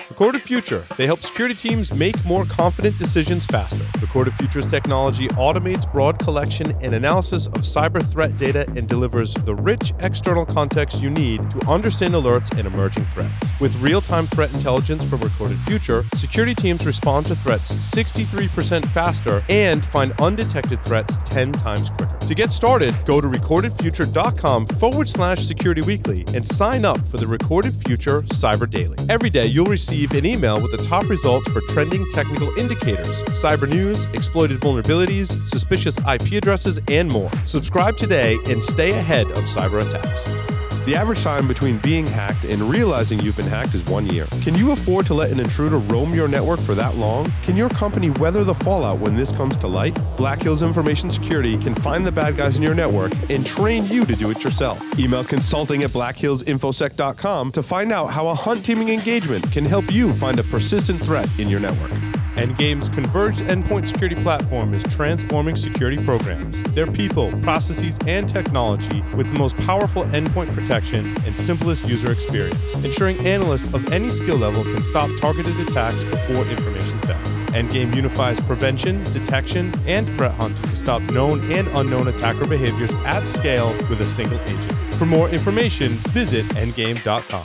Recorded Future. They help security teams make more confident decisions faster. Recorded Future's technology automates broad collection and analysis of cyber threat data and delivers the rich external context you need to understand alerts and emerging threats. With real-time threat intelligence from Recorded Future, security teams respond to threats 63% faster and find undetected threats 10 times quicker. To get started, go to recordedfuture.com/Security Weekly and sign up for the Recorded Future Cyber Daily. Every day, you'll receive an email with the top results for trending technical indicators, cyber news, exploited vulnerabilities, suspicious IP addresses, and more. Subscribe today and stay ahead of cyber attacks. The average time between being hacked and realizing you've been hacked is 1 year. Can you afford to let an intruder roam your network for that long? Can your company weather the fallout when this comes to light? Black Hills Information Security can find the bad guys in your network and train you to do it yourself. Email consulting@blackhillsinfosec.com to find out how a hunt teaming engagement can help you find a persistent threat in your network. Endgame's converged endpoint security platform is transforming security programs, their people, processes, and technology with the most powerful endpoint protection and simplest user experience, ensuring analysts of any skill level can stop targeted attacks before information theft. Endgame unifies prevention, detection, and threat hunting to stop known and unknown attacker behaviors at scale with a single agent. For more information, visit endgame.com.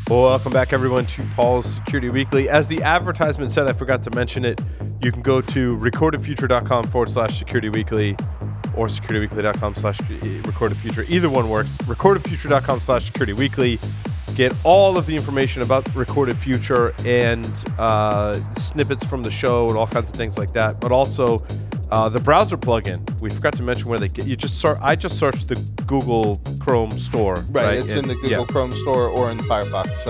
Welcome back, everyone, to Paul's Security Weekly. As the advertisement said, I forgot to mention it. You can go to recordedfuture.com/Security Weekly or securityweekly.com/recordedfuture. Either one works. Recordedfuture.com/Security Weekly. Get all of the information about Recorded Future and snippets from the show and all kinds of things like that. But also the browser plugin. We forgot to mention where they get. I just searched the Google Chrome store. Right, it's in the Google Chrome store or in the Firefox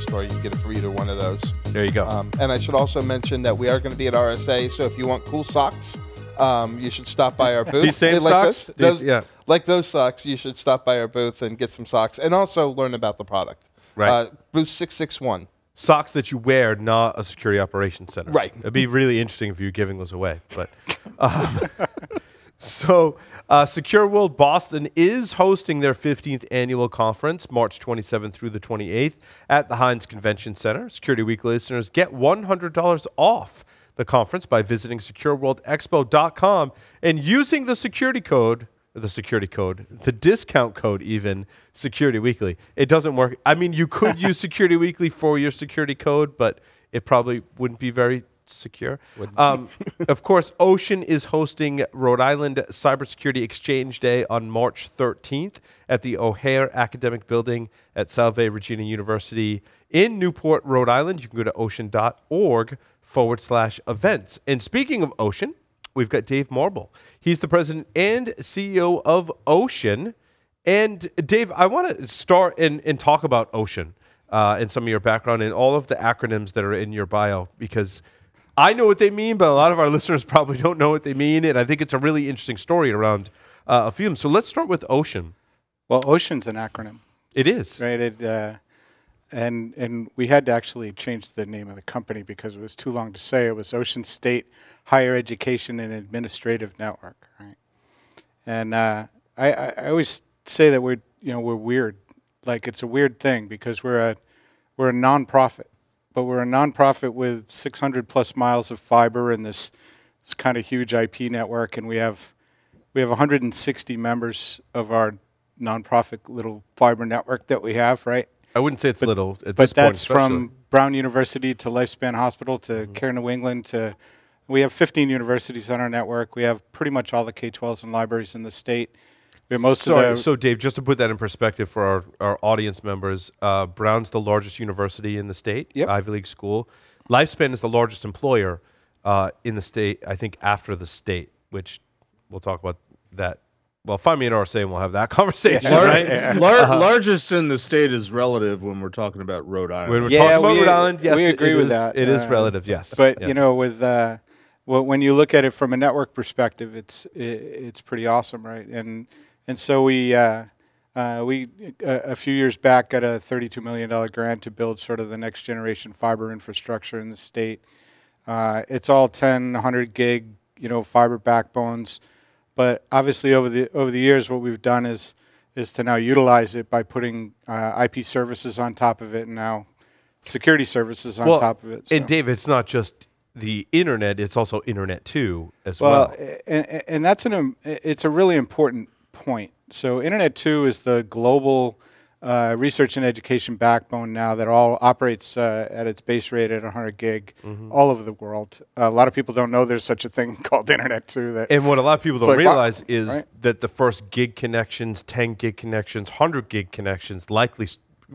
store. You can get it for either one of those. There you go. And I should also mention that we are going to be at RSA, so if you want cool socks, you should stop by our booth. These same socks? Like those socks, you should stop by our booth and get some socks and also learn about the product. Right. Booth 661. Socks that you wear, not a security operations center. Right. It'd be really interesting if you were giving those away. But Secure World Boston is hosting their 15th annual conference, March 27th through the 28th at the Heinz Convention Center. Security Week listeners get $100 off the conference by visiting secureworldexpo.com and using the the discount code even, Security Weekly. It doesn't work. I mean, you could use Security Weekly for your security code, but it probably wouldn't be very secure. Of course, OSHEAN is hosting Rhode Island Cybersecurity Exchange Day on March 13th at the O'Hare Academic Building at Salve Regina University in Newport, Rhode Island. You can go to ocean.org/events. And speaking of OSHEAN, we've got Dave Marble. He's the president and CEO of OSHEAN. And Dave, I want to start and talk about OSHEAN and some of your background and all of the acronyms that are in your bio, because I know what they mean, but a lot of our listeners probably don't know what they mean. And I think it's a really interesting story around a few of them. So let's start with OSHEAN. Well, OSHAN's an acronym. It is. Right. And we had to actually change the name of the company because it was too long to say. It was Ocean State Higher Education and Administrative Network, right? And I always say that we're weird. Like, it's a weird thing because we're a nonprofit, but we're a nonprofit with 600 plus miles of fiber and this kind of huge IP network, and we have 160 members of our nonprofit little fiber network that we have, right? I wouldn't say it's little at this point. But that's from Brown University to Lifespan Hospital to Care New England to, we have 15 universities on our network. We have pretty much all the K-12s and libraries in the state. We have most of the. So Dave, just to put that in perspective for our audience members, Brown's the largest university in the state, Ivy League school. Lifespan is the largest employer in the state, I think, after the state, which we'll talk about that. Well, find me at RSA and we'll have that conversation, right? Largest in the state is relative when we're talking about Rhode Island. When we're talking about Rhode Island, yes, we agree with that. It is relative, yes. But yes. you know, with when you look at it from a network perspective, it's pretty awesome, right? And so we a few years back got a $32 million grant to build sort of the next generation fiber infrastructure in the state. It's all 10, 100 gig, fiber backbones. But obviously, over the years, what we've done is to now utilize it by putting IP services on top of it, and now security services on top of it. And Dave, it's not just the internet; it's also Internet 2 as well. And that's it's a really important point. So Internet 2 is the global research and education backbone now that all operates at its base rate at 100 gig all over the world. A lot of people don't know there's such a thing called Internet 2. And what a lot of people don't realize is right? that the first gig connections, 10 gig connections, 100 gig connections likely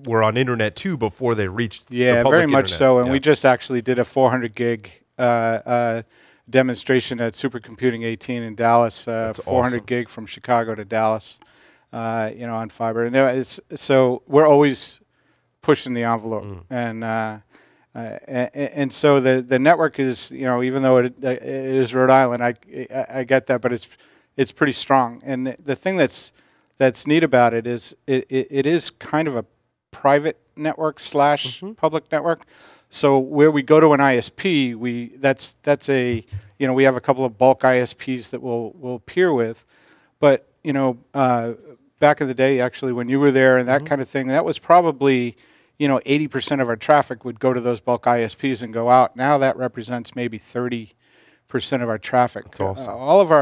were on Internet 2 before they reached the public very much internet. so. And we just actually did a 400 gig demonstration at Supercomputing 18 in Dallas, 400 awesome. gig from Chicago to Dallas. On fiber, and so we're always pushing the envelope, and so the network is, even though it is Rhode Island, I get that, but it's pretty strong. And the thing that's neat about it is it is kind of a private network / public network. So where we go to an ISP, that's a we have a couple of bulk ISPs that we'll peer with, but back in the day, actually, when you were there and that kind of thing, that was probably, 80% of our traffic would go to those bulk ISPs and go out. Now that represents maybe 30% of our traffic. That's awesome. All of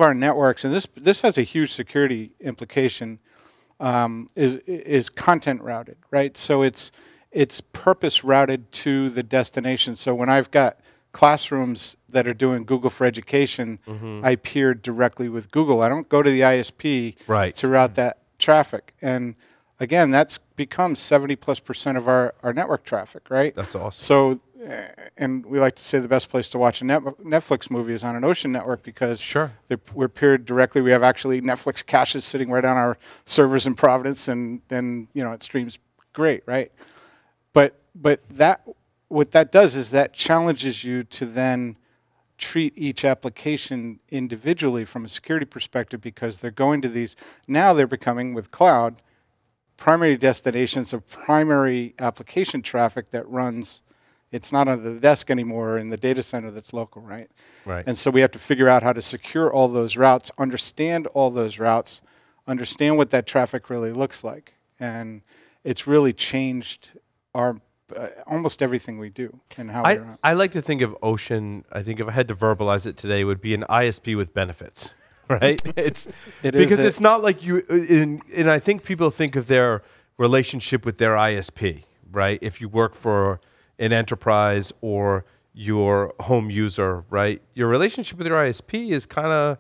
our networks, and this has a huge security implication, is content routed, right? So it's purpose routed to the destination. So when I've got classrooms that are doing Google for Education, I peer directly with Google. I don't go to the ISP to route that traffic. And again, that's become 70+% of our network traffic, right? That's awesome. So, and we like to say the best place to watch a Netflix movie is on an OSHEAN network because we're peered directly. We have actually Netflix caches sitting right on our servers in Providence, and then it streams great, right? But what that does is that challenges you to then treat each application individually from a security perspective, because they're going to these, now they're becoming, with cloud, primary destinations of primary application traffic that runs, it's not on the desk anymore in the data center that's local, right? Right. And so we have to figure out how to secure all those routes, understand all those routes, understand what that traffic really looks like. And it's really changed our almost everything we do and how I like to think of OSHEAN, I think if I had to verbalize it today, it would be an ISP with benefits, right? It's not like and I think people think of their relationship with their ISP, right? If you work for an enterprise or your home user, right? Your relationship with your ISP is kind of,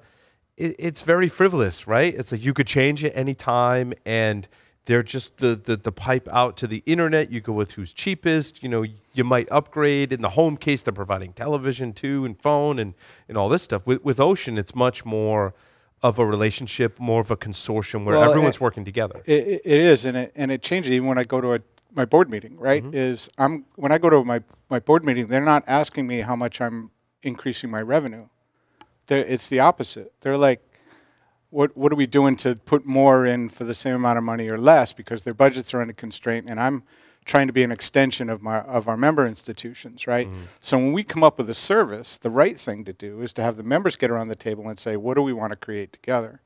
it's very frivolous, right? It's like you could change it anytime, and they're just the pipe out to the internet. You go with who's cheapest. You might upgrade. In the home case, they're providing television too, and phone, and all this stuff. With OSHEAN, it's much more of a relationship, more of a consortium where everyone's working together. It is, and it changes even when I go to my board meeting. Right? When I go to my board meeting, they're not asking me how much I'm increasing my revenue. It's the opposite. They're like, what are we doing to put more in for the same amount of money or less, because their budgets are under constraint, and I'm trying to be an extension of our member institutions, right? So when we come up with a service, the right thing to do is to have the members get around the table and say, what do we want to create together?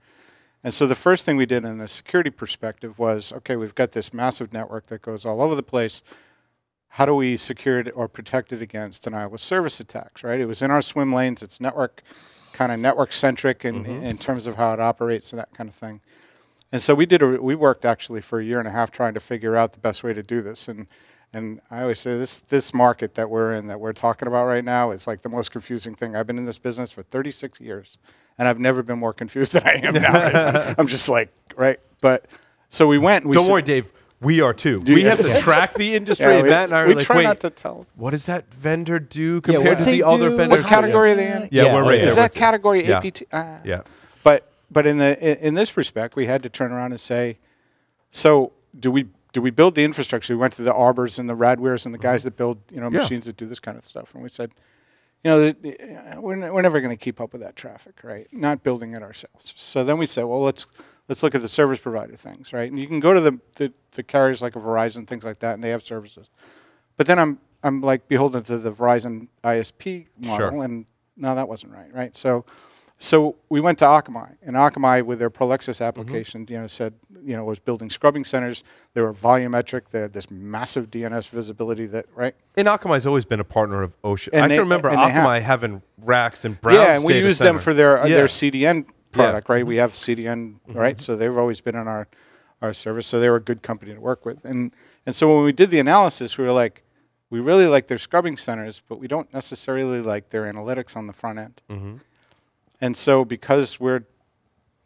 And so the first thing we did in a security perspective was, okay, we've got this massive network that goes all over the place. How do we secure it or protect it against denial of service attacks, right? It was in our swim lanes. It's kind of network-centric in terms of how it operates and that kind of thing. And so we worked actually for a year and a half trying to figure out the best way to do this. And I always say this market that we're in, that we're talking about right now, is like the most confusing thing. I've been in this business for 36 years, and I've never been more confused than I am now. I'm just like, right? But so we went. Don't worry, Dave. We are too. We have to track the industry, and Matt and I are like, try wait, not to tell. What does that vendor do compared to the other vendors? What category are they in? Yeah, we're right there. Is that category APT? Yeah. But in this respect, we had to turn around and say, so do we build the infrastructure? We went to the Arbors and the Radwares and the guys that build machines that do this kind of stuff, and we said, we're never going to keep up with that traffic, right? Not building it ourselves. So then we said, well, let's look at the service provider things, right? And you can go to the carriers like a Verizon, things like that, and they have services. But then I'm like beholden to the Verizon ISP model, and no, that wasn't right? So So we went to Akamai, and Akamai, with their Prolexis application, said, was building scrubbing centers. They were volumetric. They had this massive DNS visibility right? And Akamai's always been a partner of OSHEAN. I can remember Akamai having racks and Brown's and we use them for their CDN product, right? Mm-hmm. We have CDN, right? So they've always been on our service. So they were a good company to work with. And so when we did the analysis, we were like, we really like their scrubbing centers, but we don't necessarily like their analytics on the front end. Mm-hmm. And so because we're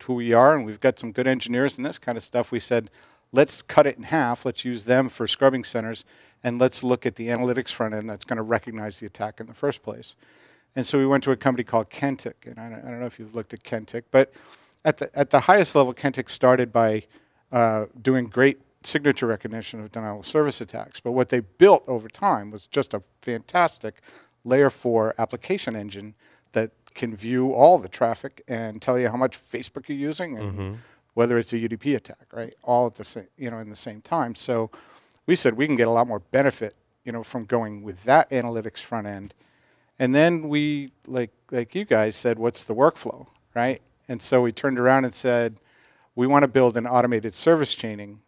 who we are and we've got some good engineers and this kind of stuff, we said, let's cut it in half. Let's use them for scrubbing centers, and let's look at the analytics front end that's going to recognize the attack in the first place. And so we went to a company called Kentic, and I don't know if you've looked at Kentic, but at the highest level, Kentic started by doing great signature recognition of denial of service attacks. But what they built over time was just a fantastic layer 4 application engine that can view all the traffic and tell you how much Facebook you're using and whether it's a UDP attack, right? All at the same, in the same time. So we said we can get a lot more benefit, from going with that analytics front end. And then we, like you guys said, what's the workflow, right? And so we turned around and said, we want to build an automated service chaining,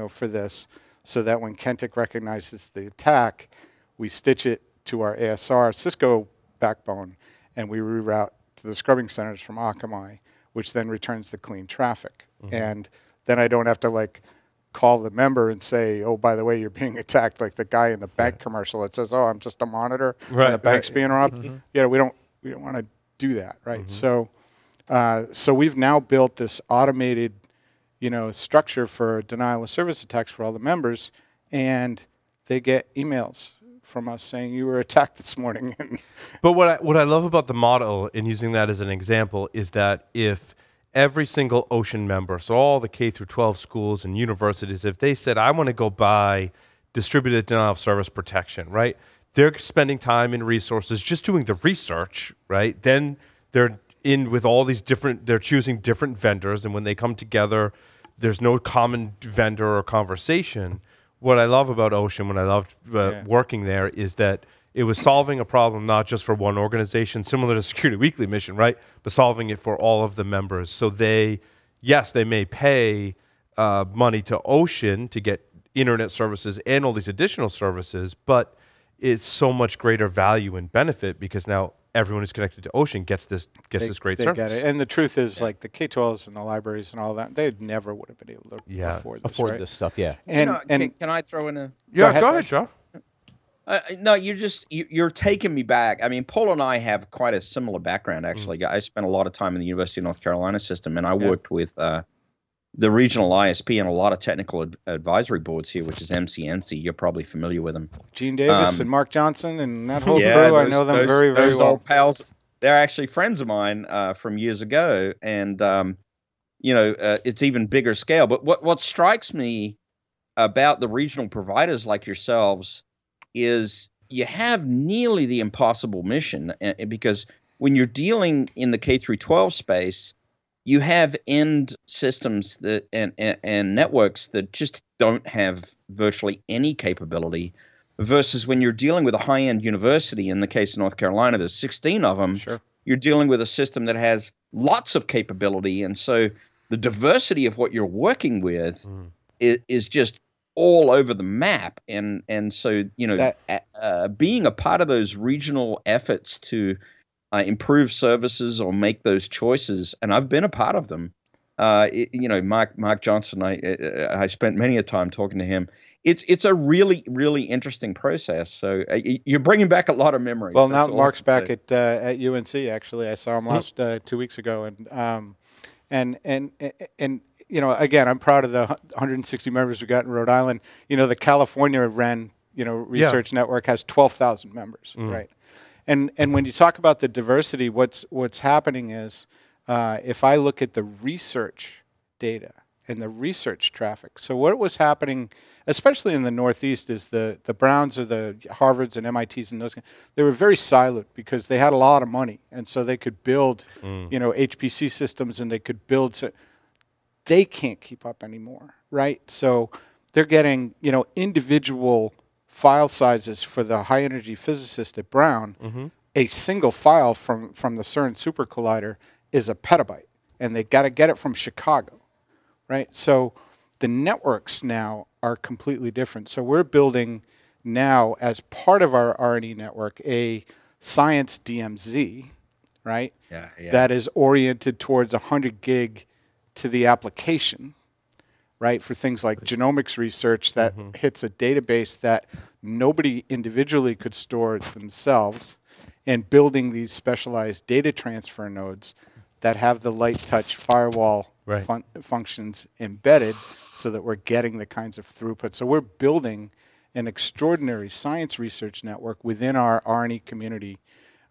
for this, so that when Kentic recognizes the attack, we stitch it to our ASR Cisco backbone, and we reroute to the scrubbing centers from Akamai, which then returns the clean traffic. And then I don't have to call the member and say, oh, by the way, you're being attacked, like the guy in the bank commercial that says, oh, I'm just a monitor, and the bank's being robbed. Yeah, we don't want to do that, right? So we've now built this automated, structure for denial of service attacks for all the members, and they get emails from us saying you were attacked this morning. But what I love about the model, and using that as an example, is that if every single OSHEAN member, so all the K through 12 schools and universities, if they said, I want to go buy distributed denial of service protection, right? They're spending time and resources just doing the research, right? Then they're in with all these they're choosing different vendors, and when they come together, there's no common vendor or conversation. What I love about OSHEAN, when I loved working there, is that it was solving a problem not just for one organization, similar to Security Weekly mission, right? But solving it for all of the members. So they may pay money to OSHEAN to get internet services and all these additional services, but it's so much greater value and benefit because now everyone who's connected to OSHEAN gets this great service. Get it. And the truth is, the K-12s and the libraries and all that, they never would have been able to afford this stuff. Yeah. And can I throw in a? Yeah, go ahead, Joe. No, you're taking me back. I mean, Paul and I have quite a similar background, actually. I spent a lot of time in the University of North Carolina system, and I worked with the regional ISP and a lot of technical advisory boards here, which is MCNC. You're probably familiar with them. Gene Davis and Mark Johnson and that whole crew. I know them very, very well. Old pals. They're actually friends of mine from years ago, and it's even bigger scale. But what strikes me about the regional providers like yourselves is you have nearly the impossible mission, because when you're dealing in the K through 12 space, you have end systems that and networks that just don't have virtually any capability, versus when you're dealing with a high-end university, in the case of North Carolina, there's 16 of them. Sure. You're dealing with a system that has lots of capability, and so the diversity of what you're working with is just all over the map. And so, being a part of those regional efforts to improve services or make those choices, and I've been a part of them. Mark Johnson, I spent many a time talking to him. It's a really, really interesting process. So you're bringing back a lot of memories. Well, now Mark's back at UNC. Actually, I saw him last 2 weeks ago, and again, I'm proud of the 160 members we got in Rhode Island. The California ran research network has 12,000 members, right? And when you talk about the diversity, what's happening is if I look at the research data and the research traffic. So what was happening, especially in the Northeast, is the Browns or the Harvards and MITs and those, they were very siloed because they had a lot of money, and so they could build HPC systems, and they could build. They can't keep up anymore, right? So they're getting individual file sizes for the high energy physicist at Brown, a single file from the CERN super collider, is a petabyte, and they got to get it from Chicago, right? So the networks now are completely different. So we're building now, as part of our R&E network, a science DMZ, right? That is oriented towards 100 gig to the application, right? For things like genomics research that hits a database that nobody individually could store themselves, and building these specialized data transfer nodes that have the light touch firewall functions embedded so that we're getting the kinds of throughput. So we're building an extraordinary science research network within our R&E community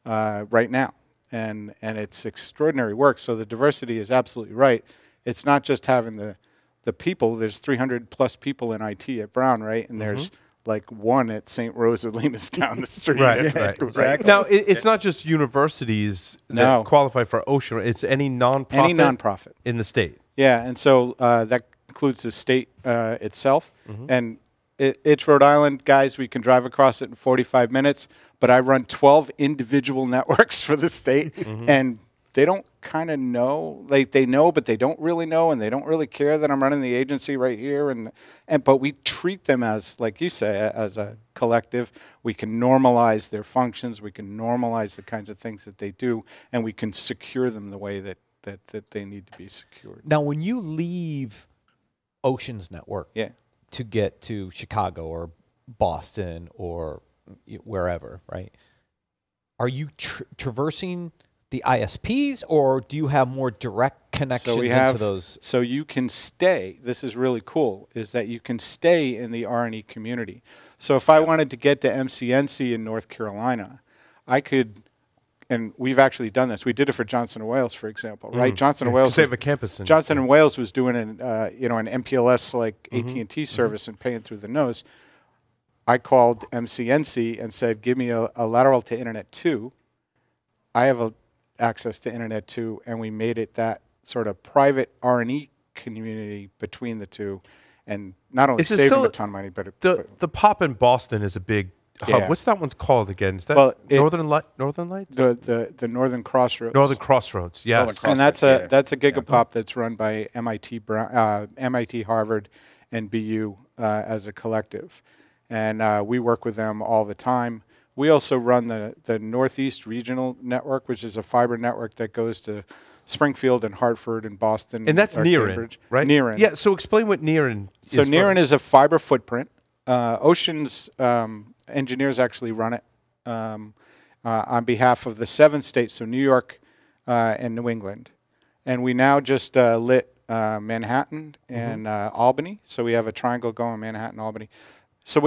right now. And it's extraordinary work. So the diversity is absolutely right. It's not just having the people. There's 300 plus people in IT at Brown, right? And there's like one at St. Rose of Lemus down the street. Exactly. Now, it's not just universities that qualify for OSHEAN. It's any nonprofit in the state. Yeah, and so that includes the state itself. And it's Rhode Island, guys. We can drive across it in 45 minutes. But I run 12 individual networks for the state, and they don't kind of know. Like, they know, but they don't really know, and they don't really care that I'm running the agency right here. But we treat them as, like you say, as a collective. We can normalize their functions. We can normalize the kinds of things that they do, and we can secure them the way that they need to be secured. Now, when you leave OSHAN's network to get to Chicago or Boston or wherever, right? Are you traversing the ISPs, or do you have more direct connections into those? So you can stay. This is really cool, is that you can stay in the R&E community. So if I wanted to get to MCNC in North Carolina, I could, and we've actually done this. We did it for Johnson & Wales, for example, right? Johnson & Wales. They have a campus in Johnson & Wales was doing an MPLS like AT&T service and paying through the nose. I called MCNC and said, give me a lateral to Internet 2. I have access to Internet 2, and we made it that sort of private R&E community between the two, and not only saved them a ton of money, but the POP in Boston is a big hub. What's that one's called again? Is that Northern Lights? The Northern Crossroads. Northern Crossroads, yes. And that's a gigapop that's run by MIT, MIT, Harvard, and BU as a collective. And we work with them all the time. We also run the Northeast Regional Network, which is a fiber network that goes to Springfield and Hartford and Boston. And that's NEARIN, right? NEARIN. Yeah, so explain what NEARIN is. So NEARIN is a fiber footprint. OSHAN's engineers actually run it on behalf of the 7 states, so New York and New England. And we now just lit Manhattan and Albany. So we have a triangle going, Manhattan, Albany. So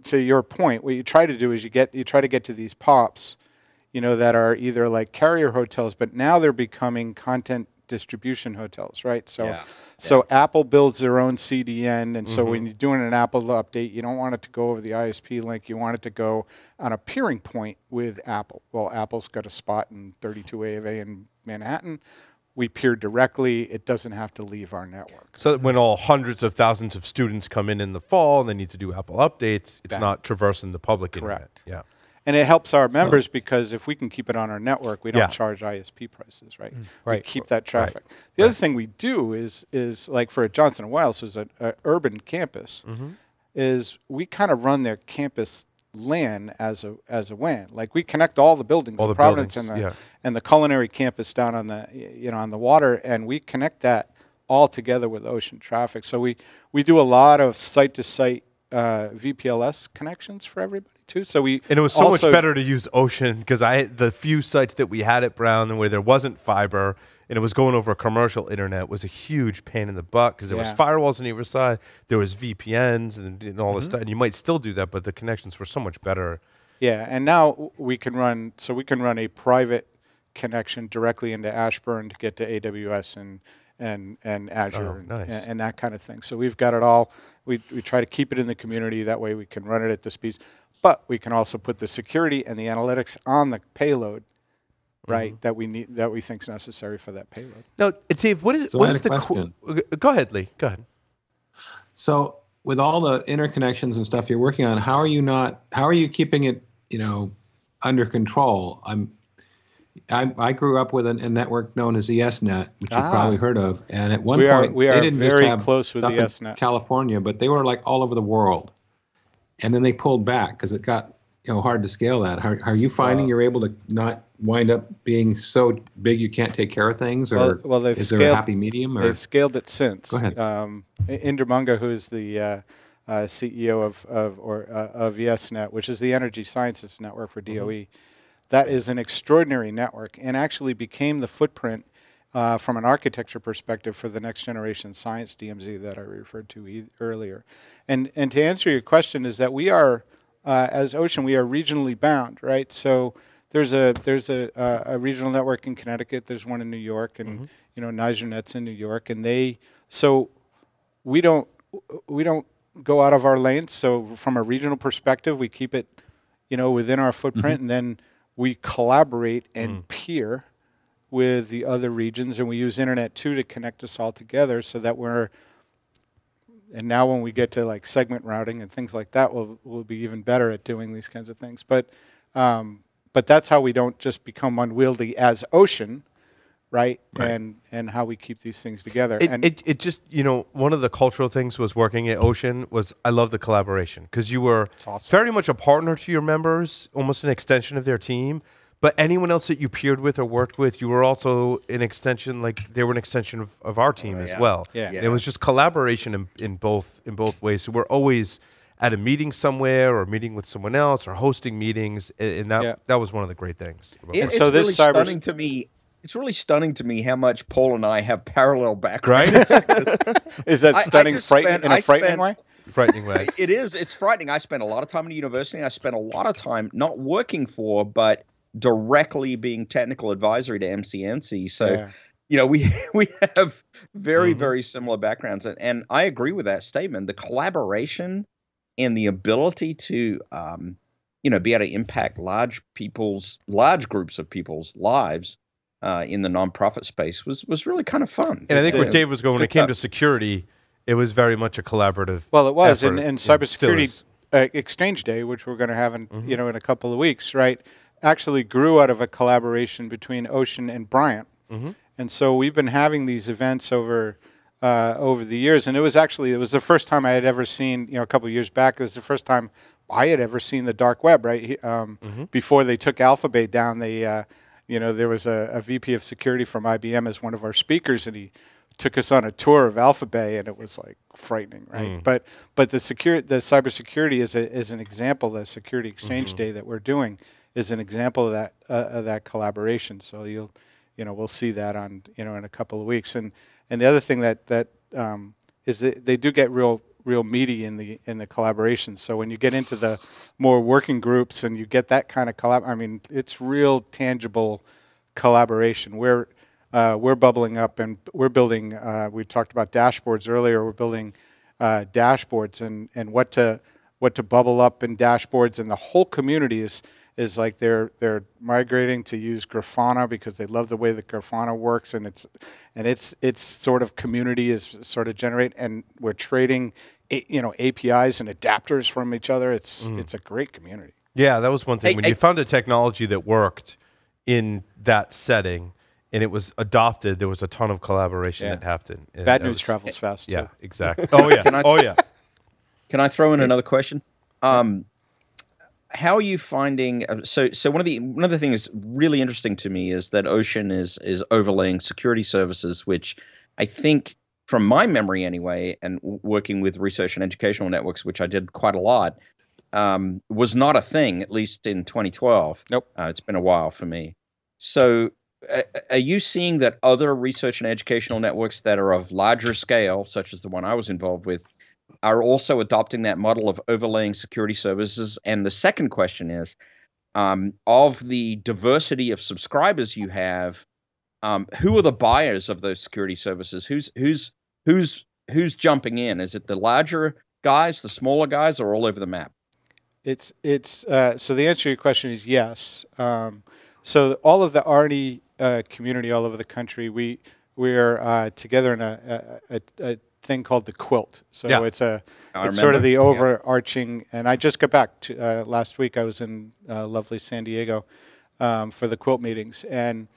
to your point, what you try to do is you try to get to these POPs, that are either like carrier hotels, but now they're becoming content distribution hotels, right? So Apple builds their own CDN, and so when you're doing an Apple update, you don't want it to go over the ISP link. You want it to go on a peering point with Apple. Well, Apple's got a spot in 32A of A in Manhattan. We peer directly. It doesn't have to leave our network. So when all hundreds of thousands of students come in the fall and they need to do Apple updates, it's not traversing the public internet. Yeah. And it helps our members because if we can keep it on our network, we don't charge ISP prices, right? We keep that traffic. The other thing we do is like for Johnson & Wales, who's an urban campus, is we kind of run their campus LAN as a WAN. Like we connect all the buildings in Providence and the culinary campus down on the on the water, and we connect that all together with ocean traffic. So we do a lot of site to site VPLS connections for everybody too. So and it was so much better to use OSHAN because the few sites that we had at Brown where there wasn't fiber and it was going over a commercial internet was a huge pain in the butt because there was firewalls on either side, there was VPNs and all this stuff, and you might still do that, but the connections were so much better. Yeah, and now we can run a private connection directly into Ashburn to get to AWS and Azure and that kind of thing. So we've got it all. We try to keep it in the community. That way we can run it at the speeds. But we can also put the security and the analytics on the payload, right, that we think is necessary for that payload. No, Dave, what is the go ahead, Lee. Go ahead. So with all the interconnections and stuff you're working on, how are you keeping it, under control? I grew up with a network known as ESNet, which you've probably heard of. And at one point, we they are didn't very just have close with stuff in ESNet. California, but they were like all over the world. And then they pulled back because it got hard to scale that. Are you finding you're able to not wind up being so big you can't take care of things, or is there a happy medium? Or? They've scaled it since. Go ahead. Inder Munga, who is the CEO of ESNet, which is the Energy Sciences Network for DOE, that is an extraordinary network, and actually became the footprint from an architecture perspective for the next generation science DMZ that I referred to earlier. And to answer your question is that we are, as OSHEAN, we are regionally bound, right? So there's a regional network in Connecticut, there's one in New York, and NigerNet's in New York, and we don't go out of our lanes. So from a regional perspective, we keep it, within our footprint, and then we collaborate and peer with the other regions, and we use Internet 2 to connect us all together so that and now when we get to like segment routing and things like that, we'll be even better at doing these kinds of things. But that's how we don't just become unwieldy as OSHAN, right? And how we keep these things together. It just, one of the cultural things was working at OSHAN was I love the collaboration because you were very much a partner to your members, almost an extension of their team. But anyone else that you peered with or worked with, you were also an extension, like they were an extension of our team as well. Yeah. And it was just collaboration in both ways. So we're always at a meeting somewhere or meeting with someone else or hosting meetings, and that was one of the great things. It's really stunning to me. It's really stunning to me how much Paul and I have parallel backgrounds. Right? Is that stunning in a frightening way? Frightening way. It is. It's frightening. I spent a lot of time in university, and I spent a lot of time not working for, but directly being technical advisory to MCNC. So, we have very, very similar backgrounds. And I agree with that statement. The collaboration and the ability to, be able to impact large groups of people's lives in the nonprofit space was really kind of fun. And I think where Dave was going, when it came to security, it was very much a collaborative Well, it was. And Cybersecurity Exchange Day, which we're going to have in a couple of weeks, right, actually grew out of a collaboration between OSHAN and Bryant. And so we've been having these events over the years, and it was the first time I had ever seen, a couple of years back, it was the first time I had ever seen the dark web, right? Before they took Alphabet down, there was a VP of security from IBM as one of our speakers, and he took us on a tour of Alphabet, and it was like frightening, right? But the cybersecurity is an example. The Security Exchange Day that we're doing is an example of that collaboration. So we'll see that in a couple of weeks. And the other thing that is that they do get real meaty in the collaboration. So when you get into the more working groups and you get that kind of it's real tangible collaboration. We're bubbling up and we're building. We talked about dashboards earlier. We're building dashboards and what to bubble up in dashboards, and the whole community is like they're migrating to use Grafana because they love the way that Grafana works, and its sort of community is sort of generate, and we're trading APIs and adapters from each other. It's a great community. Yeah, that was one thing. When you found a technology that worked in that setting and it was adopted, there was a ton of collaboration that happened. Bad news travels fast. Yeah, exactly. Oh yeah. Can I throw in another question? How are you finding? So one of the things really interesting to me is that OSHAN is overlaying security services, which I think, from my memory anyway, and working with research and educational networks, which I did quite a lot, was not a thing, at least in 2012. Nope. It's been a while for me. So are you seeing that other research and educational networks that are of larger scale, such as the one I was involved with, are also adopting that model of overlaying security services? And the second question is, of the diversity of subscribers you have, who are the buyers of those security services? Who's jumping in? Is it the larger guys, the smaller guys, or all over the map? So the answer to your question is yes. So all of the R&D community all over the country, we're together in a thing called the Quilt. So it's sort of the overarching. And I just got back last week. I was in lovely San Diego, for the quilt meetings, and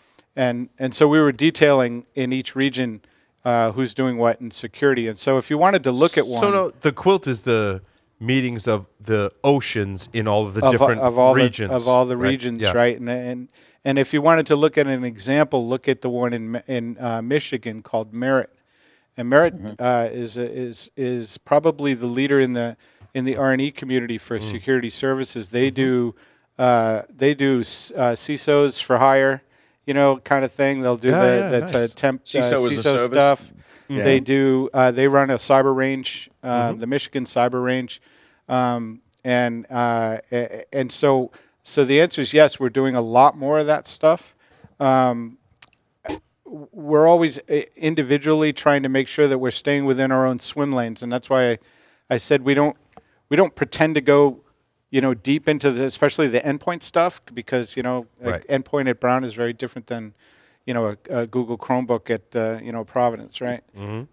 so we were detailing in each region who's doing what in security. And so if you wanted to look at one, so no, the quilt is the meetings of the oceans in all of the different regions of all the regions, right? And if you wanted to look at an example, look at the one in Michigan called Merit. And Merit is probably the leader in the R&E community for security services. They do CISOs for hire, kind of thing. They'll do the temp CISO stuff. Yeah. They do. They run a cyber range, the Michigan cyber range, and so the answer is yes. We're doing a lot more of that stuff. We're always individually trying to make sure that we're staying within our own swim lanes, and that's why I said we don't pretend to go deep into especially the endpoint stuff, because endpoint at Brown is very different than a Google Chromebook at Providence, right?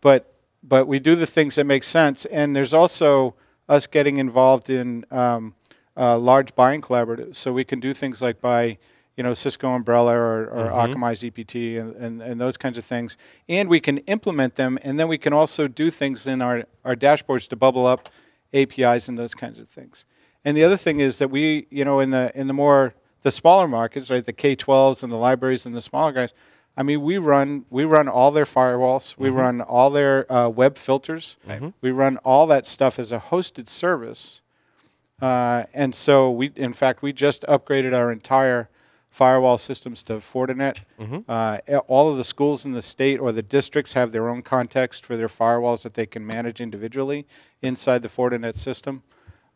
But we do the things that make sense, and there's also us getting involved in large buying collaboratives, so we can do things like buy Cisco Umbrella or Akamai's EPT and those kinds of things, and we can implement them, and then we can also do things in our dashboards to bubble up APIs and those kinds of things. And the other thing is that we, in the smaller markets, right, the K-12s and the libraries and the smaller guys, I mean, we run all their firewalls, we run all their web filters, we run all that stuff as a hosted service, and so in fact, we just upgraded our entire firewall systems to Fortinet. All of the schools in the state or the districts have their own context for their firewalls that they can manage individually inside the Fortinet system.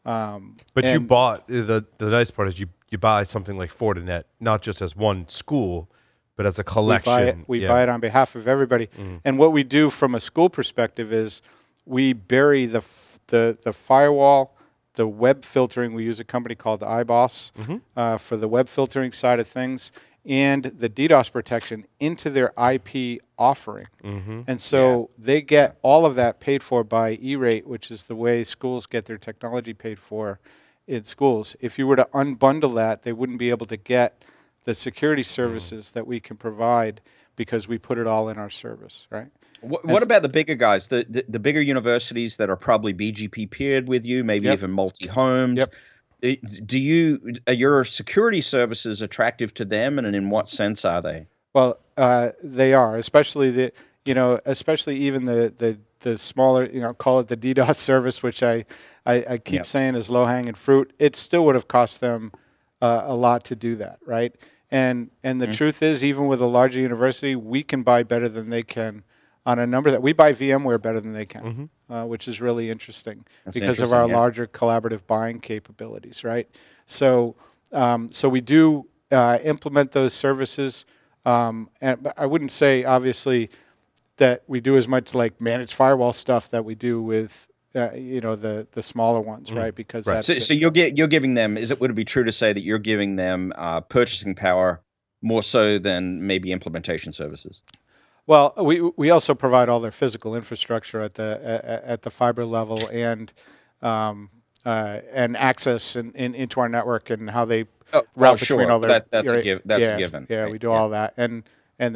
But you bought, the nice part is you buy something like Fortinet, not just as one school, but as a collection. We buy it on behalf of everybody. And what we do from a school perspective is we bury the firewall, the web filtering. We use a company called iBoss for the web filtering side of things, and the DDoS protection into their IP offering. And so they get all of that paid for by E-rate, which is the way schools get their technology paid for in schools. If you were to unbundle that, they wouldn't be able to get the security services that we can provide because we put it all in our service, right? What about the bigger guys, the bigger universities that are probably BGP peered with you, maybe even multi-homed? Are your security services attractive to them, and in what sense are they? Well, they are, especially especially even the smaller, call it the DDoS service, which I keep saying is low-hanging fruit. It still would have cost them a lot to do that, right? And the truth is, even with a larger university, we can buy better than they can on a number that we buy VMware better than they can, which is really interesting because of our larger collaborative buying capabilities, right? So, so we do implement those services, and I wouldn't say obviously that we do as much like managed firewall stuff that we do with the smaller ones, right? Because that's so you're giving them. Would it be true to say that you're giving them purchasing power more so than maybe implementation services? Well, we also provide all their physical infrastructure at the fiber level and access into our network and how they route between all their. That's a given. Yeah, right? We do all that and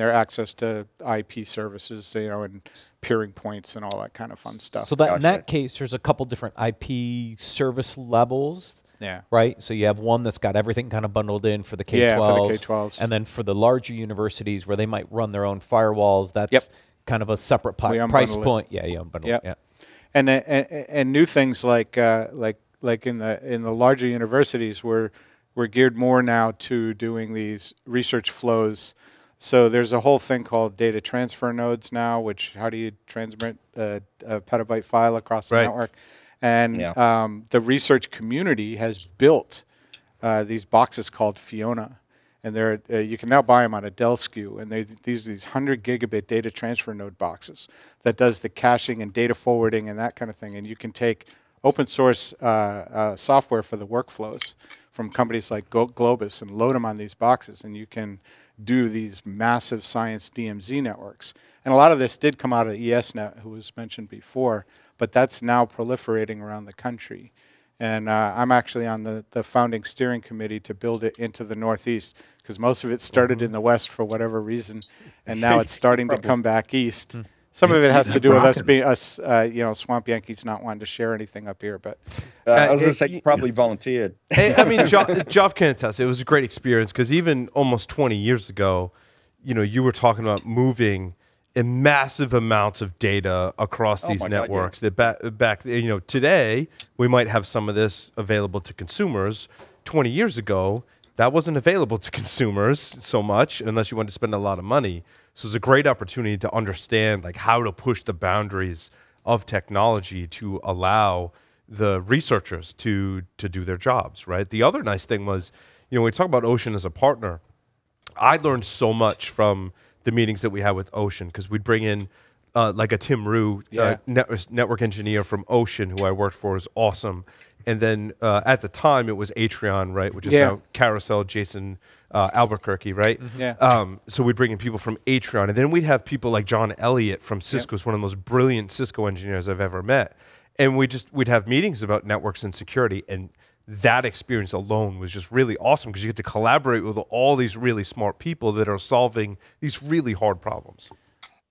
their access to IP services, and peering points and all that kind of fun stuff. So in that case, there's a couple different IP service levels. Yeah. Right. So you have one that's got everything kind of bundled in for the K-12s. Yeah, for the K-12s. And then for the larger universities where they might run their own firewalls, that's kind of a separate price point. Yeah, you unbundle it. Yeah. And new things like in the larger universities, we're geared more now to doing these research flows. So there's a whole thing called data transfer nodes now, which how do you transmit a petabyte file across the network? And the research community has built these boxes called Fiona, and you can now buy them on a Dell SKU, and these 100 gigabit data transfer node boxes that does the caching and data forwarding and that kind of thing. And you can take open source software for the workflows from companies like Globus and load them on these boxes, and you can do these massive science DMZ networks. And a lot of this did come out of ESNet, who was mentioned before, but that's now proliferating around the country. And I'm actually on the founding steering committee to build it into the Northeast, because most of it started in the West for whatever reason, and now it's starting to come back east. Some of it has to do with us, Swamp Yankees not wanting to share anything up here. But I was going to say you probably volunteered. I mean, Geoff can attest. It was a great experience because even almost 20 years ago, you were talking about moving in massive amounts of data across these networks. God, yes. That back, today we might have some of this available to consumers. 20 years ago, that wasn't available to consumers so much unless you wanted to spend a lot of money. So it's a great opportunity to understand how to push the boundaries of technology to allow the researchers to do their jobs, right? The other nice thing was, when we talk about OSHEAN as a partner, I learned so much from the meetings that we had with OSHEAN, because we'd bring in a Tim Rue, network engineer from OSHEAN, who I worked for, is awesome. And then at the time, it was Atreon, right, which is now Carousel, Jason Albuquerque, right? So we'd bring in people from Atreon. And then we'd have people like John Elliott from Cisco, who's one of the most brilliant Cisco engineers I've ever met. And we'd have meetings about networks and security. And that experience alone was just really awesome, because you get to collaborate with all these really smart people that are solving these really hard problems.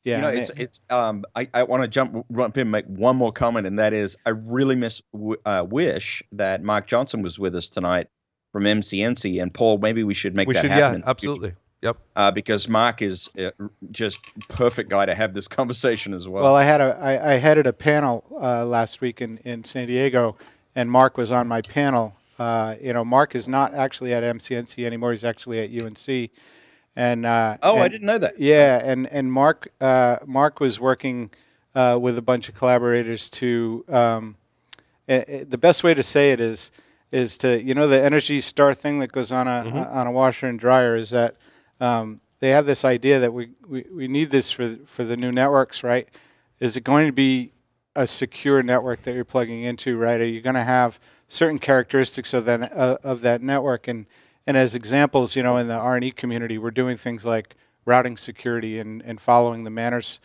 Yeah, I want to jump in and make one more comment, and that is I really wish that Mark Johnson was with us tonight from MCNC, and Paul, maybe we should make that happen. Yeah, absolutely. Yep. Because Mark is just perfect guy to have this conversation as well. Well, I headed a panel last week in San Diego, and Mark was on my panel. Mark is not actually at MCNC anymore; he's actually at UNC. And I didn't know that. Yeah, and Mark was working with a bunch of collaborators to. The best way to say it is to the Energy Star thing that goes on a washer and dryer, is that they have this idea that we need this for the new networks, right? Is it going to be a secure network that you're plugging into, right? Are you going to have certain characteristics of that network? And as examples, in the R&E community, we're doing things like routing security and following the Manners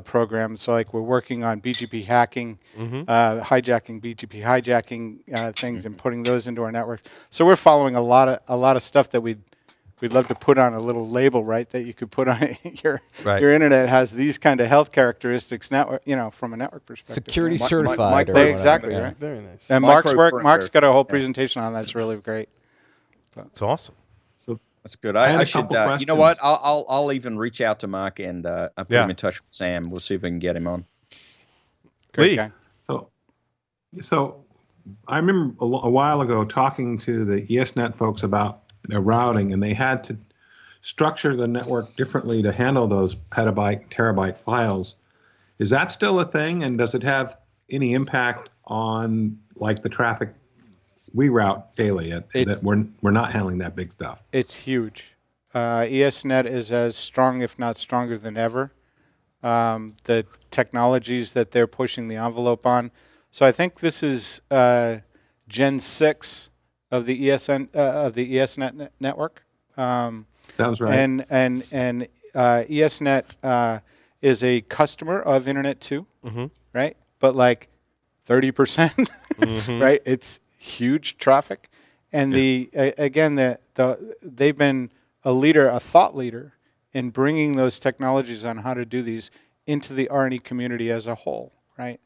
program. So, we're working on BGP hacking, hijacking BGP hijacking things, and putting those into our network. So we're following a lot of stuff that we'd love to put on a little label, right? That you could put on your internet has these kind of health characteristics. Network, from a network perspective. Security certified. Exactly, right? Right. Very nice. And Mark's got a whole presentation on that. It's really great. It's awesome. So that's good. I should. You know what? I'll even reach out to Mark and put him in touch with Sam. We'll see if we can get him on. Great guy. So I remember a while ago talking to the ESNet folks about their routing, and they had to structure the network differently to handle those petabyte, terabyte files. Is that still a thing? And does it have any impact on the traffic we route daily? That we're not handling that big stuff. It's huge. ESNet is as strong, if not stronger than ever. The technologies that they're pushing the envelope on. So I think this is Gen 6 of the ESNet network. Sounds right. And ESNet is a customer of Internet 2, right? But 30%, right? It's huge traffic, and they've been a thought leader in bringing those technologies on how to do these into the R&E community as a whole, right?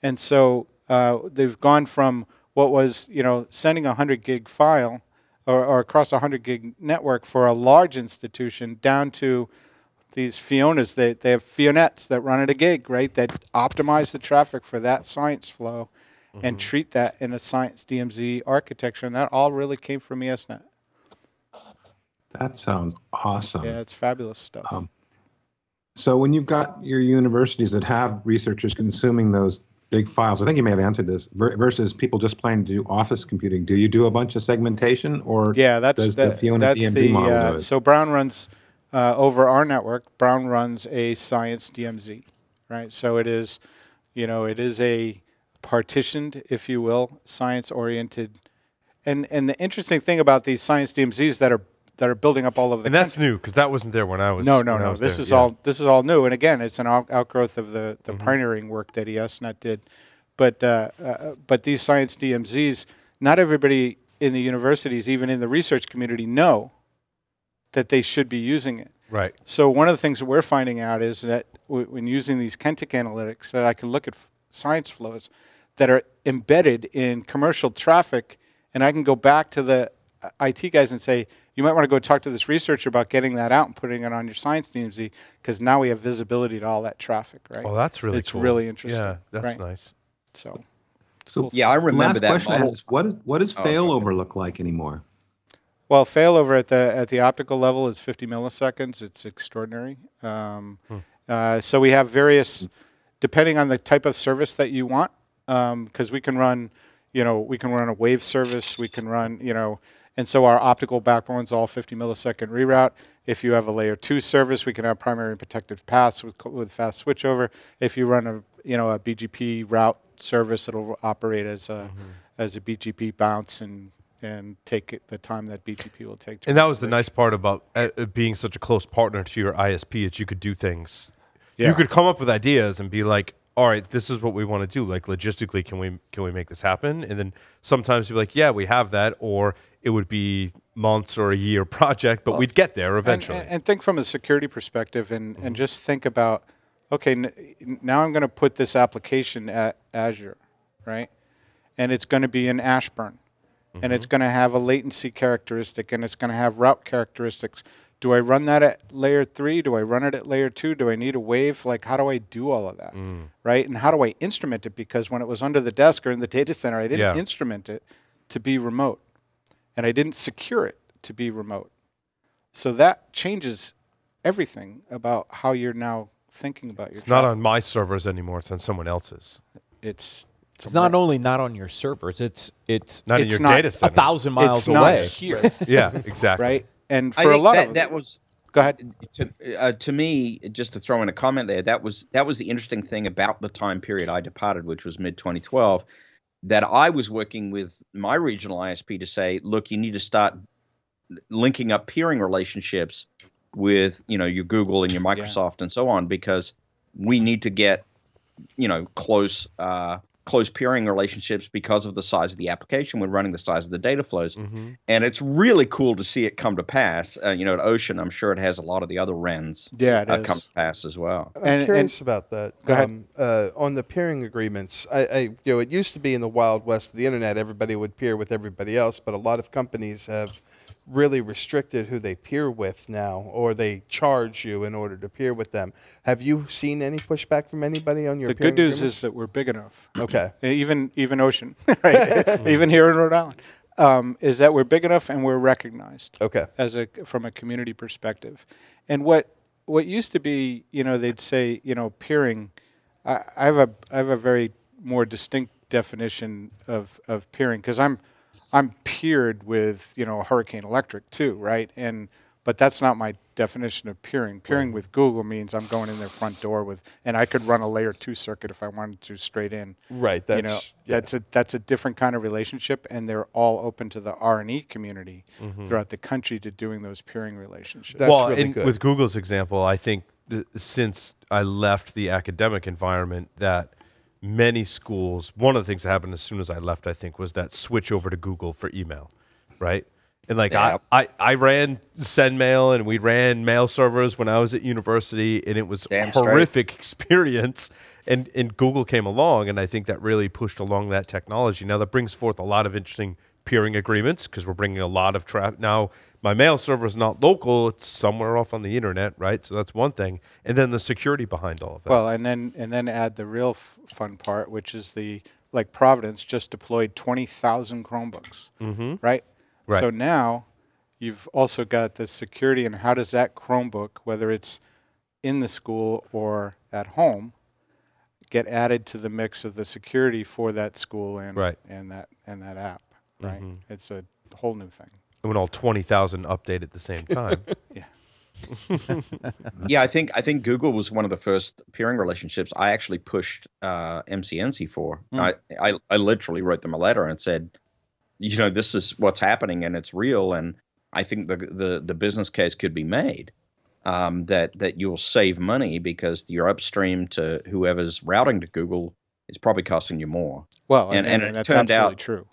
And so they've gone from what was sending a 100 gig file or across a 100 gig network for a large institution down to these Fionas. They have Fionets that run at a gig, right? That optimize the traffic for that science flow. And treat that in a science DMZ architecture, and that all really came from ESNet. That sounds awesome. Yeah, it's fabulous stuff. So when you've got your universities that have researchers consuming those big files, I think you may have answered this, versus people just planning to do office computing, do you do a bunch of segmentation, or does the Fiona DMZ model do it? So Brown runs, over our network, Brown runs a science DMZ, right? So it is, it is a partitioned, if you will, science-oriented, and the interesting thing about these science DMZs that are building up all over the country. And that's new, because that wasn't there when I was. No. This is all new, and again, it's an outgrowth of the pioneering work that ESNet did. But these science DMZs, not everybody in the universities, even in the research community, know that they should be using it. Right. So one of the things that we're finding out is that when using these Kentic analytics, that I can look at science flows that are embedded in commercial traffic, and I can go back to the IT guys and say, you might want to go talk to this researcher about getting that out and putting it on your science DMZ, because now we have visibility to all that traffic, right? Oh, that's really it's cool. really interesting. Yeah, that's right? nice. So cool. Yeah, I remember last that question I model. had is, what does failover look like anymore? Well, failover at the optical level is 50 milliseconds. It's extraordinary. So we have various, depending on the type of service that you want, because we can run, we can run a wave service. We can run, and so our optical backbone's all 50 millisecond reroute. If you have a layer 2 service, we can have primary and protective paths with fast switchover. If you run a BGP route service, it'll operate as a BGP bounce and take the time that BGP will take. And that was the nice part about being such a close partner to your ISP, is you could do things. Yeah. You could come up with ideas and be like, all right, this is what we want to do. Like, logistically, can we make this happen? And then sometimes you'd be like, yeah, we have that, or it would be months or a year project, but we'd get there eventually. And think from a security perspective, and just think about, okay, now I'm going to put this application at Azure, right? And it's going to be in Ashburn. And it's going to have a latency characteristic, and it's going to have route characteristics. Do I run that at layer 3? Do I run it at layer 2? Do I need a wave? Like, how do I do all of that, right? And how do I instrument it? Because when it was under the desk or in the data center, I didn't instrument it to be remote, and I didn't secure it to be remote. So that changes everything about how you're now thinking about your traffic. Not on my servers anymore. It's on someone else's. It's not only not on your servers, it's not in your data center. 1,000 miles it's away. Not here. Yeah, exactly. Right? And for a lot of that was. Go ahead. To me, just to throw in a comment there, that was the interesting thing about the time period I departed, which was mid-2012, that I was working with my regional ISP to say, look, you need to start linking up peering relationships with your Google and your Microsoft and so on, because we need to get close peering relationships because of the size of the application. We're running the size of the data flows. And it's really cool to see it come to pass. At OSHEAN, I'm sure it has a lot of the other RENs come to pass as well. I'm curious about that. Go ahead. On the peering agreements, it used to be in the Wild West of the internet, everybody would peer with everybody else, but a lot of companies have really restricted who they peer with now, or they charge you in order to peer with them. Have you seen any pushback from anybody on your The peering good news agreements? is that we're big enough. Okay. Even OSHAN, right? Even here in Rhode Island, is that we're big enough and we're recognized. Okay. From a community perspective. And what used to be, they'd say, peering. I have a very more distinct definition of peering, because I'm peered with Hurricane Electric too, right? But that's not my definition of peering. Peering with Google means I'm going in their front door and I could run a layer 2 circuit if I wanted to straight in. Right. That's a different kind of relationship, and they're all open to the R&E community throughout the country to doing those peering relationships. That's really good. With Google's example, I think since I left the academic environment, that many schools, one of the things that happened as soon as I left, I think, was that switch over to Google for email, right? And I ran SendMail, and we ran mail servers when I was at university, and it was a horrific experience. And Google came along, and I think that really pushed along that technology. Now that brings forth a lot of interesting peering agreements, because we're bringing a lot of traffic. Now my mail server is not local; it's somewhere off on the internet, right? So that's one thing. And then the security behind all of that. Well, and then add the real fun part, which is like Providence just deployed 20,000 Chromebooks, right? Right. So now you've also got the security, and how does that Chromebook, whether it's in the school or at home, get added to the mix of the security for that school and that app, right? It's a whole new thing. And when all 20,000 update at the same time. Yeah, I think Google was one of the first peering relationships I actually pushed MCNC for. I literally wrote them a letter and said, this is what's happening, and it's real, and I think the business case could be made that you'll save money because you're upstream to whoever's routing to Google it's probably costing you more. Well, and and that's absolutely true.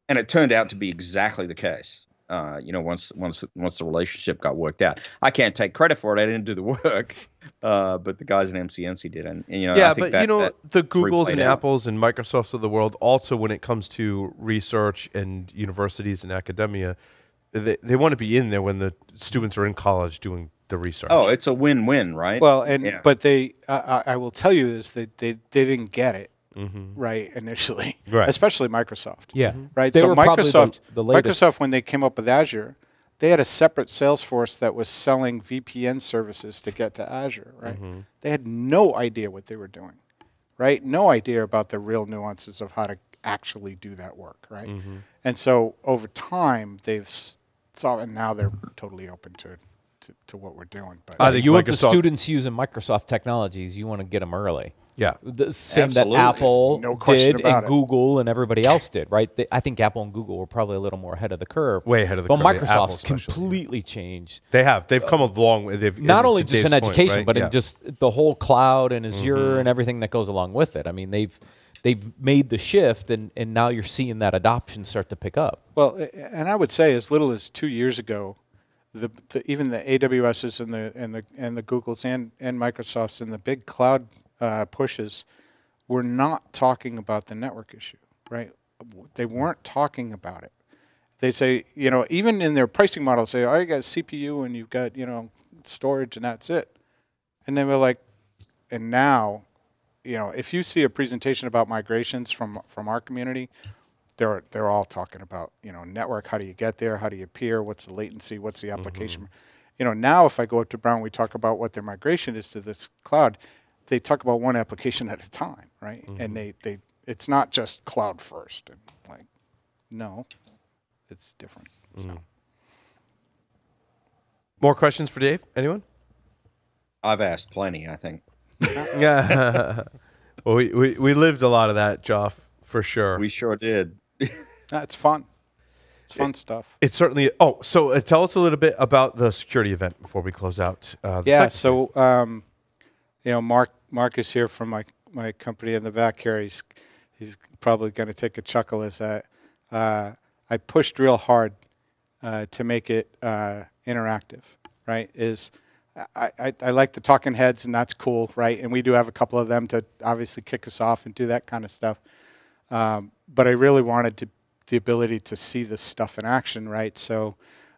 And it turned out to be exactly the case. Once the relationship got worked out, I can't take credit for it. I didn't do the work, but the guys in MCNC did. And yeah, I think the Googles and Apples and Microsofts of the world also, when it comes to research and universities and academia, they want to be in there when the students are in college doing the research. Oh, it's a win-win, right? Well, but I will tell you is that they didn't get it. Right, initially, right. Especially Microsoft. Yeah, right. They so were Microsoft, the latest. Microsoft, when they came up with Azure, they had a separate sales force that was selling VPN services to get to Azure. Right, they had no idea what they were doing. Right, no idea about the real nuances of how to actually do that work. Right, and so over time they've saw, and now they're totally open to what we're doing. But you want the students using Microsoft technologies, you want to get them early. Yeah, the same Absolutely. that Apple No question did about and it. Google and everybody else did, right? I think Apple and Google were probably a little more ahead of the curve. Way ahead of the but curve. But Apple Microsoft's especially. completely changed. They've come a long way. Not only just in Dave's education, point, right? but yeah. in just the whole cloud and Azure and everything that goes along with it. I mean, they've made the shift, and now you're seeing that adoption start to pick up. Well, and I would say as little as 2 years ago, even the AWSs and the Googles and Microsofts and the big cloud pushes were not talking about the network issue, right? They weren't talking about it. They say, even in their pricing model, say, oh, you got a CPU and you've got, storage and that's it. And then we're like, and now, if you see a presentation about migrations from our community, they're all talking about, network, how do you get there, how do you peer, what's the latency, what's the application. Now if I go up to Brown, we talk about what their migration is to this cloud. They talk about one application at a time, right? And it's not just cloud first. And no, it's different. So. More questions for Dave? Anyone? I've asked plenty, I think. Yeah. Well, we lived a lot of that, Joff, for sure. We sure did. It's fun. It's fun stuff. It's certainly. Oh, so tell us a little bit about the security event before we close out. So Mark is here from my company in the back here. He's probably going to take a chuckle as I pushed real hard to make it interactive. Right? I like the talking heads, and that's cool, right? And we do have a couple of them to obviously kick us off and do that kind of stuff. But I really wanted the ability to see this stuff in action, right? So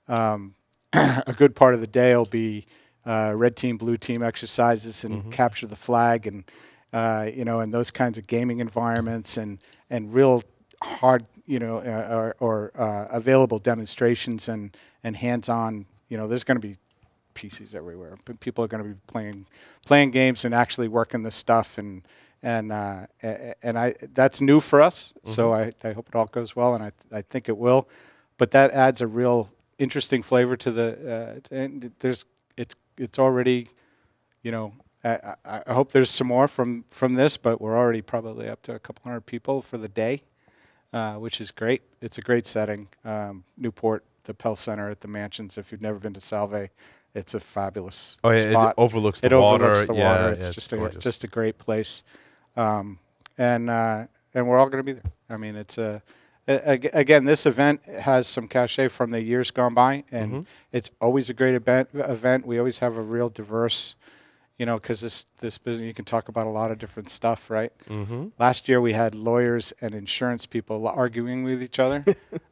a good part of the day will be red team, blue team exercises and capture the flag and, and those kinds of gaming environments and real hard, or available demonstrations and hands-on, there's going to be PCs everywhere. But people are going to be playing games and actually working this stuff, and that's new for us. So I hope it all goes well, and I think it will. But that adds a real interesting flavor to the. And it's already, I hope there's some more from this, but we're already probably up to a couple hundred people for the day, which is great. It's a great setting. Newport, the Pell Center at the Mansions. If you've never been to Salve, it's a fabulous spot. It overlooks the water. Overlooks the water. Yeah, it's just a great place, and we're all going to be there. I mean, it's again, this event has some cachet from the years gone by, and it's always a great event. We always have a real diverse, because this business, you can talk about a lot of different stuff, right? Last year we had lawyers and insurance people arguing with each other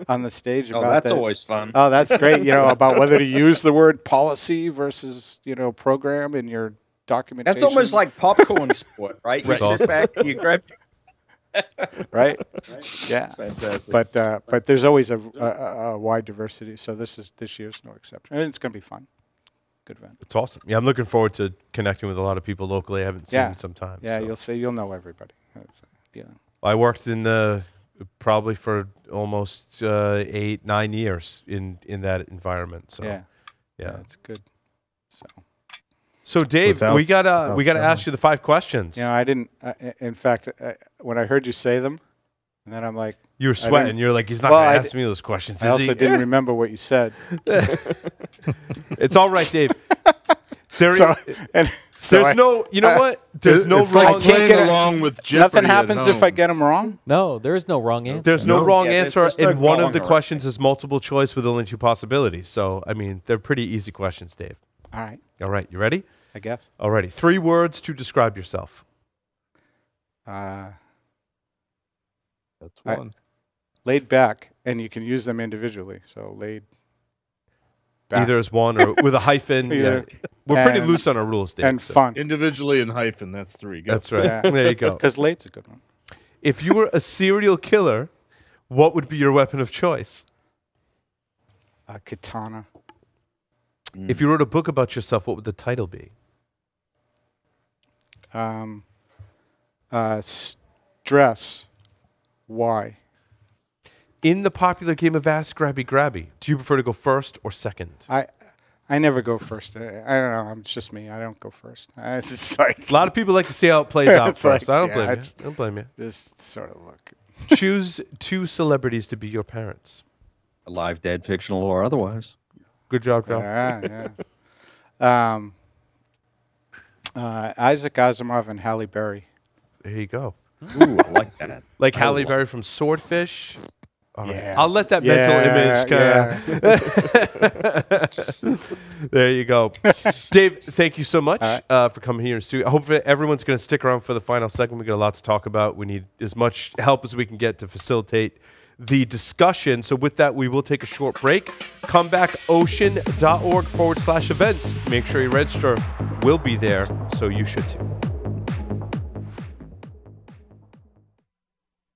on the stage. Oh, that's always fun. Oh, that's great. About whether to use the word policy versus, program in your documentation. That's almost like popcorn sport, right? You sit back, you grab. Right. Yeah. Fantastic. But there's always a wide diversity. So this year's no exception. And it's going to be fun. Good event. It's awesome. Yeah, I'm looking forward to connecting with a lot of people locally I haven't seen in some time. Yeah, so. you'll know everybody. I worked in probably for almost 8-9 years in that environment. So yeah, it's good. So Dave, we gotta ask you the 5 questions. I didn't. In fact, when I heard you say them, and then I'm like, you were sweating. You're like, he's not going to ask me those questions. I also didn't remember what you said. It's all right, Dave. There's what? There's no it's wrong. like playing get it. along with Jeopardy. Nothing happens if I get them wrong. No, there is no wrong answer. There's no No. wrong Yeah, answer, there's no and one wrong of the or right. questions is multiple choice with only 2 possibilities. So, I mean, they're pretty easy questions, Dave. All right, All right, you ready? I guess. Alrighty. 3 words to describe yourself. That's I- one. Laid back, and you can use them individually. So laid back. Either as one or with a hyphen. Yeah. Either- We're pretty and- loose on our rules, Dave. and so- fun. Individually and hyphen. That's 3. Go. That's right. Yeah. There you go. Because laid's a good one. If you were a serial killer, what would be your weapon of choice? Katana. If you wrote a book about yourself, what would the title be? Stress. Why? In the popular game of Ask Grabby Grabby, do you prefer to go first or second? I never go first. I don't know. It's just me. I don't go first. It's just like A lot of people like to see how it plays out It's first. like, I don't yeah, blame you. it's- I don't blame you. just sort of look. Choose 2 celebrities to be your parents. Alive, dead, fictional, or otherwise. Good job, Cal. Yeah. Isaac Asimov and Halle Berry. There you go. Ooh, I like that. Like I Halle like- Berry from Swordfish. All right. Yeah. I'll let that mental image kind of. There you go. Dave, thank you so much for coming here in studio. I hope that everyone's going to stick around for the final segment. We got a lot to talk about. We need as much help as we can get to facilitate the discussion. So with that, we will take a short break. Come back, ocean.org/events. Make sure you register. We'll be there, so you should too.